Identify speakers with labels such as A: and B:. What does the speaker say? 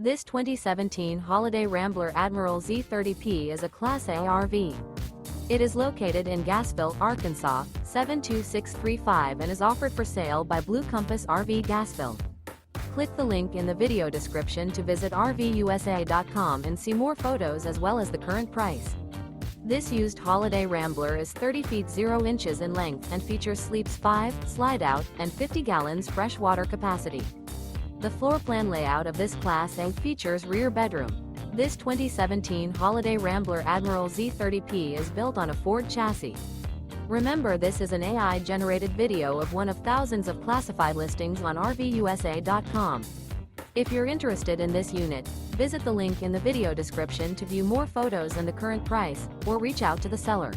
A: This 2017 Holiday Rambler Admiral Z30P is a Class A RV. It is located in Gassville, Arkansas, 72635 and is offered for sale by Blue Compass RV Gassville. Click the link in the video description to visit RVUSA.com and see more photos as well as the current price. This used Holiday Rambler is 30 feet 0 inches in length and features sleeps 5, slide-out, and 50 gallons fresh water capacity. The floor plan layout of this Class A features rear bedroom. This 2017 Holiday Rambler Admiral Z30P is built on a Ford chassis. Remember, this is an AI-generated video of one of thousands of classified listings on RVUSA.com. If you're interested in this unit, visit the link in the video description to view more photos and the current price, or reach out to the seller.